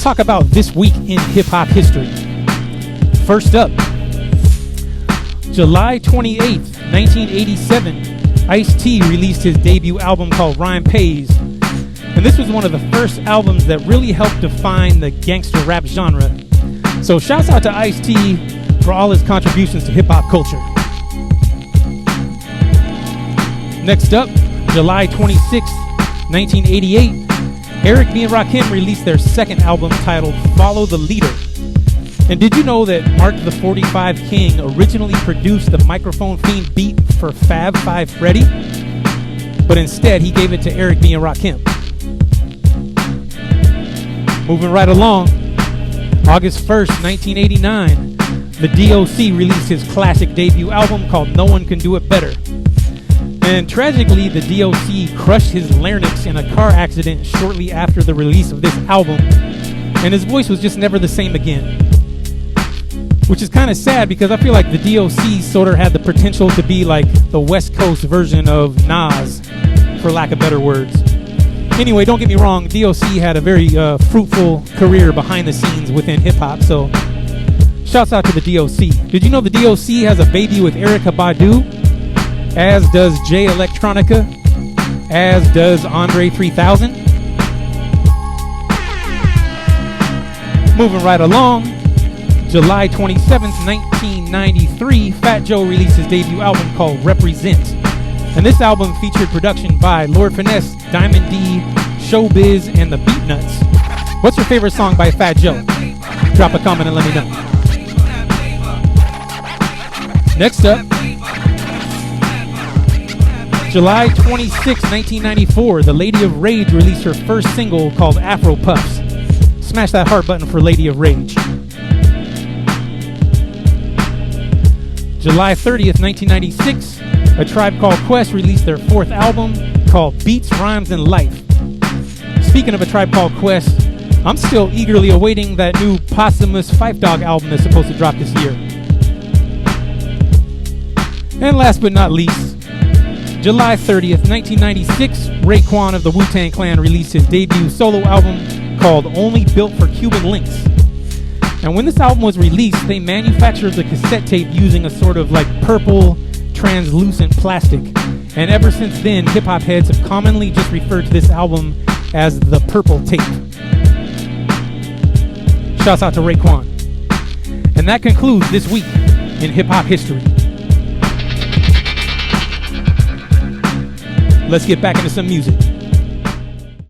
talk about this week in hip-hop history. First up, July 28th, 1987, Ice-T released his debut album called Rhyme Pays. And this was one of the first albums that really helped define the gangster rap genre. So shouts out to Ice-T for all his contributions to hip-hop culture. Next up, July 26th, 1988, ERICB and Rakim released their second album titled Follow the Leader. And did you know that Mark the 45 King originally produced the Microphone Fiend beat for Fab Five Freddy? But instead, he gave it to ERICB and Rakim. Moving right along, August 1st, 1989, the D.o.C. released his classic debut album called No One Can Do It Better. And tragically, the D.o.C. crushed his larynx in a car accident shortly after the release of this album, and his voice was just never the same again. Which is kind of sad because I feel like the D.o.C. sort of had the potential to be like the West Coast version of Nas, for lack of better words. Anyway, don't get me wrong, D.o.C. had a very fruitful career behind the scenes within hip-hop, so shouts out to the D.o.C. Did you know the D.o.C. has a baby with Erykah Badu? As does Jay Electronica, as does Andre 3000. Moving right along, July 27th, 1993, Fat Joe released his debut album called Represent. And this album featured production by Lord Finesse, Diamond D, Showbiz, and the Beatnuts. What's your favorite song by Fat Joe? Drop a comment and let me know. Next up, July 26, 1994, the Lady of Rage released her first single called Afro Puffs. Smash that heart button for Lady of Rage. July 30th, 1996, A Tribe Called Quest released their fourth album called Beats, Rhymes, and Life. Speaking of A Tribe Called Quest, I'm still eagerly awaiting that new posthumous Phife Dawg album that's supposed to drop this year. And last but not least, July 30th, 1996, Raekwon of the Wu-Tang Clan released his debut solo album called Only Built for Cuban Links. And when this album was released, they manufactured the cassette tape using a sort of like purple, translucent plastic. And ever since then, hip-hop heads have commonly just referred to this album as the Purple Tape. Shouts out to Raekwon. And that concludes this week in hip-hop history. Let's get back into some music.